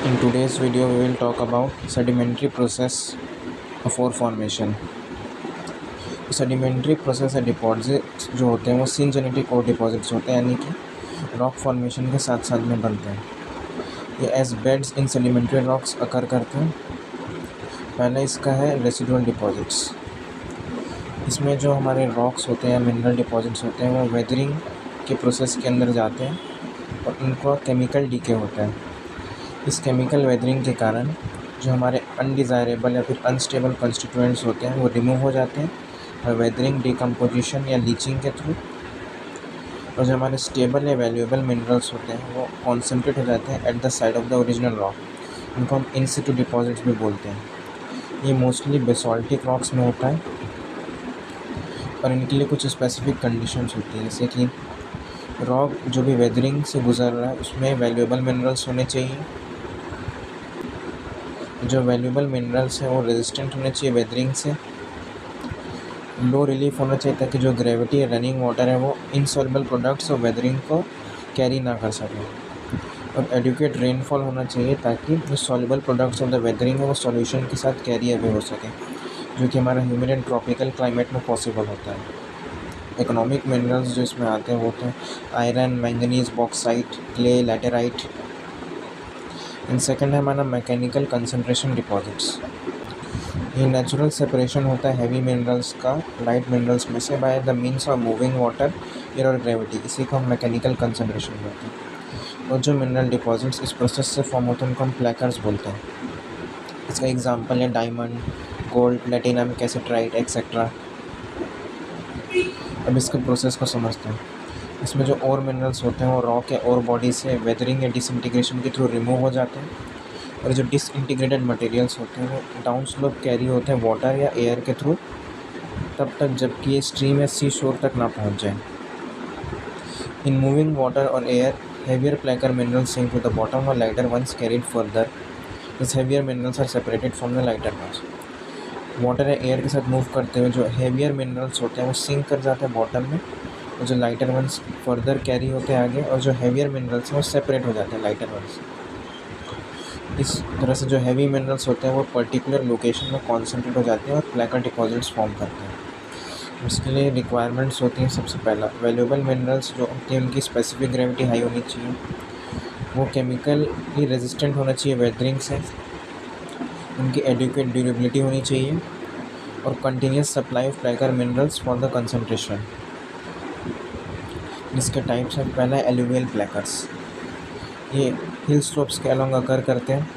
In today's video, we will talk about sedimentary process of ore formation. Sedimentary process है deposits जो होते हैं वो सिंजेनेटिक और डिपॉजिट्स होते हैं, यानी कि रॉक फॉर्मेशन के साथ साथ में बनते हैं। ये as beds in sedimentary rocks occur करते हैं। पहला इसका है रेसिडुअल डिपॉजिट्स। इसमें जो हमारे रॉक्स होते हैं, मिनरल डिपॉजिट्स होते हैं, वो वेदरिंग के प्रोसेस के अंदर जाते हैं और उनका केमिकल डीके होता है। इस केमिकल वेदरिंग के कारण जो हमारे अनडिज़ायरेबल या फिर अनस्टेबल कंस्टिट्यूएंट्स होते हैं वो रिमूव हो जाते हैं और वेदरिंग, डिकम्पोजिशन या लीचिंग के थ्रू। और जो हमारे स्टेबल या वैल्यूएबल मिनरल्स होते हैं वो कॉन्सेंट्रेट हो जाते हैं at the side of the original rock. उनको हम इन सिटू डिपॉजिट्स भी बोलते हैं। ये मोस्टली बेसॉल्टिक रॉक्स में होता है और इनके लिए कुछ स्पेसिफिक कंडीशंस होती हैं, जैसे कि रॉक जो भी वेदरिंग से गुजर रहा है उसमें वैल्यूएबल मिनरल्स होने चाहिए। जो वैल्यूएबल मिनरल्स हैं वो रेजिस्टेंट होने चाहिए वेदरिंग से। लो रिलीफ होना चाहिए ताकि जो ग्रेविटी या रनिंग वाटर है वो इनसॉल्युबल प्रोडक्ट्स और वेदरिंग को कैरी ना कर सके। और एडुकेट रेनफॉल होना चाहिए ताकि जो soluble products of the weathering है वो सॉल्यूशन के साथ कैरी अवे हो सके, जो कि हमारा ह्यूमिड एंड ट्रॉपिकल क्लाइमेट में पॉसिबल होता है। इकोनॉमिक मिनरल्स जो इसमें आते हैं वो होते हैं iron, manganese, bauxite, clay, laterite. And second है हमारा मैकेनिकल कंसंट्रेशन डिपॉजिट्स। ये नेचुरल सेपरेशन होता है हैवी मिनरल्स का लाइट मिनरल्स में से by the means of moving water, air और ग्रेविटी। इसी को हम मैकेनिकल कंसंट्रेशन बोलते हैं। और जो मिनरल डिपॉजिट्स इस प्रोसेस से फॉर्म होते हैं उनको हम प्लैकर्स बोलते हैं। इसका एग्जांपल है डायमंड, गोल्ड, प्लेटिनम, कैसेट्राइट एक्सेट्रा। अब इसके प्रोसेस को समझते हैं। इसमें जो और मिनरल्स होते हैं वो रॉक या और बॉडी से वेदरिंग या डिसइंटीग्रेशन के थ्रू रिमूव हो जाते हैं। और जो डिसइंटीग्रेटेड मटेरियल्स होते हैं वो डाउन स्लोप कैरी होते हैं वाटर या एयर के थ्रू, तब तक जबकि ये स्ट्रीम या सी शोर तक ना पहुंच जाए। इन मूविंग वाटर और air, heavier placer minerals sink to the bottom और lighter ones carried further. This heavier minerals are separated from the lighter ones. Water या एयर के साथ मूव करते हुए जो हेवियर मिनरल्स होते हैं वो सिंक कर जाते हैं बॉटम में, और जो लाइटर वंस फर्दर कैरी होते हैं आगे, और जो हेवियर मिनरल्स हैं वो सेपरेट हो जाते हैं लाइटर वंस। इस तरह से जो हैवी मिनरल्स होते हैं वो पर्टिकुलर लोकेशन में कॉन्सेंट्रेट हो जाते हैं और प्लैकर डिपॉजिट्स फॉर्म करते हैं। इसके लिए रिक्वायरमेंट्स होती हैं। सबसे पहला, वैल्यूएबल मिनरल्स जो होती हैं उनकी स्पेसिफिक ग्रेविटी हाई होनी चाहिए, वो केमिकली रेजिस्टेंट होना चाहिए वेदरिंग से, उनकी एडिक्वेट ड्यूरेबिलिटी होनी चाहिए, और continuous supply of placer minerals for the concentration. इसके टाइप्स हैं। पहला है एलुवियल प्लैकर्स। ये हिल स्लोप्स के अलोंग अकर करते हैं।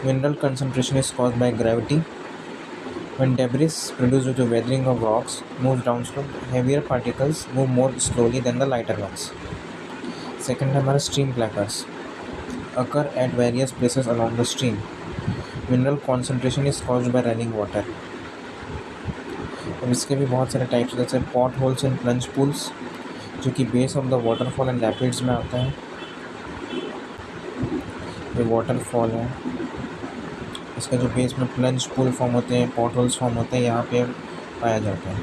Mineral concentration is caused by gravity. When debris produce due to weathering of rocks move down slope, heavier particles move more slowly than the lighter ones. Second है हमारा stream placers, occur at various places along the stream. Mineral concentration is caused by running water. अब इसके भी बहुत सारे types हैं, जैसे pot holes and plunge pools, जो कि base of the waterfall and rapids में आता है। ये वाटरफॉल है, इसका जो बेस में प्लंज पूल फॉर्म होते हैं, पॉट होल्स फॉर्म होते हैं, यहाँ पे पाया जाता है।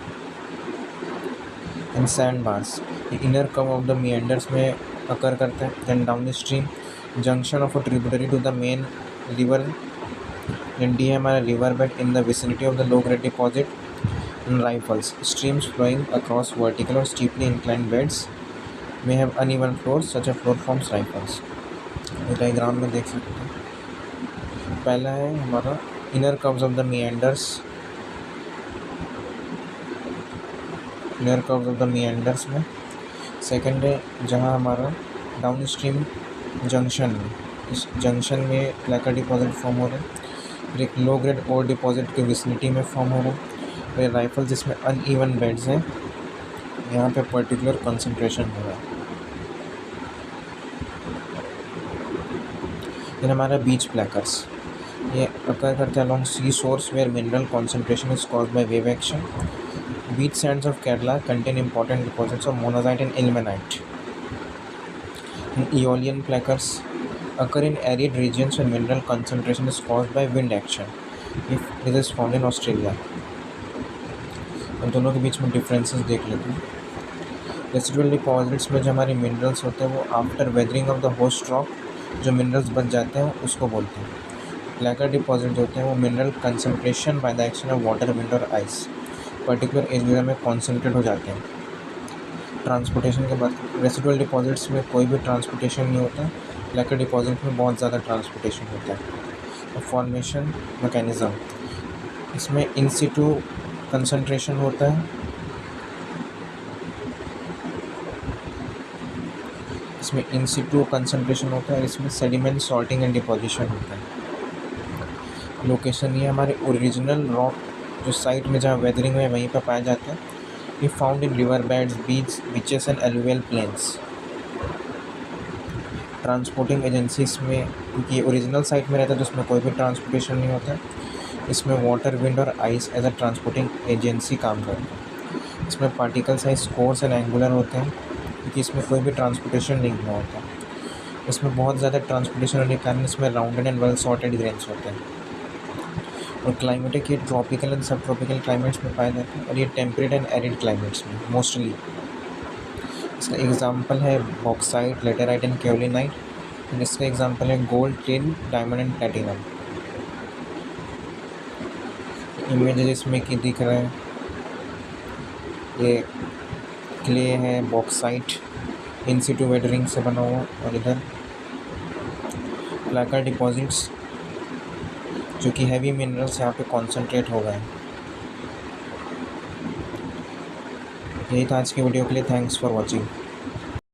एंड सैंड बार्स, ये inner curve of the meanders में अकर करता है। Then down stream junction of a tributary to the main river. डी है हमारा river bed in the vicinity of the low grade deposit. And riffles, streams flowing across vertical और steeply inclined beds में have uneven floors, such a floor forms riffles. Diagram में देख सकते हैं। पहला है हमारा inner curves of the meanders, inner curves of the meanders में। सेकंड है जहां हमारा डाउन स्ट्रीम जंक्शन में, इस जंक्शन में प्लैकर डिपॉजिट फॉर्म हो रहे हैं। फिर एक लो ग्रेड ओर डिपॉजिट के विसिनिटी में फॉर्म हो रहे हैं। फिर राइफल जिसमें अनइवन बेड्स हैं, यहाँ पे पर्टिकुलर कंसंट्रेशन हो रहा है। फिर हमारा बीच प्लैकर्स, ये अकर करते हैं along sea shores where mineral concentration is caused by wave action. Beach sands of Kerala contain important deposits of monazite and ilmenite. Aeolian plackers occur in arid regions where mineral concentration is caused by wind action. If this is found in Australia. अब दोनों के बीच में differences देख लेते हैं। Residual deposits में जो हमारे मिनरल्स होते हैं वो after weathering of the host rock जो मिनरल्स बन जाते हैं उसको बोलते हैं। प्लैकर डिपॉजिट जो होते हैं वो mineral concentration by the action of water, wind और आइस पर्टिकुलर एरिया में कॉन्सेंट्रेट हो जाते हैं। ट्रांसपोर्टेशन के बाद रेसिडुअल डिपॉजिट्स में कोई भी ट्रांसपोर्टेशन नहीं होता, प्लैकर डिपॉजिट में बहुत ज़्यादा ट्रांसपोर्टेशन होता है। फॉर्मेशन मैकेनिज़्म, इसमें इन सिटू कंसंट्रेशन होता है, इसमें इन सिटू कंसंट्रेशन होता है, इसमें सेडिमेंट सॉर्टिंग एंड डिपोजिशन होता है। लोकेशन ये हमारे ओरिजिनल रॉक जो साइट में जहाँ वेदरिंग में वहीं पर पाया जाता है। ये found in river beds, beaches and alluvial plains. Transporting agencies में, क्योंकि ये ओरिजिनल साइट में रहता है तो उसमें कोई भी ट्रांसपोर्टेशन नहीं होता है। इसमें वाटर, विंड और ice as a transporting agency काम करते हैं। इसमें particle size coarse and angular होते हैं, क्योंकि इसमें कोई भी ट्रांसपोर्टेशन नहीं हुआ होता। इसमें बहुत ज़्यादा ट्रांसपोर्टेशन होने के कारण इसमें rounded and well sorted grains होते हैं। और क्लाइमेटिक ये ट्रॉपिकल एंड सब ट्रॉपिकल क्लाइमेट्स में पाए जाते हैं, और ये टेम्परेट एंड एरिड क्लाइमेट्स में मोस्टली। इसका एग्जांपल है बॉक्साइट, लेटेराइट एंड केओलिनाइट। एंड इसका एग्जांपल है gold, tin, diamond and platinum. Images इसमें की दिख रहे हैं, ये क्ले है, बॉक्साइट इन सिटू वेदरिंग से बना हुआ, और इधर प्लैकर डिपॉजिट्स जो कि हैवी मिनरल्स यहाँ पे कॉन्सेंट्रेट हो गए। यही था आज की वीडियो के लिए। Thanks for watching.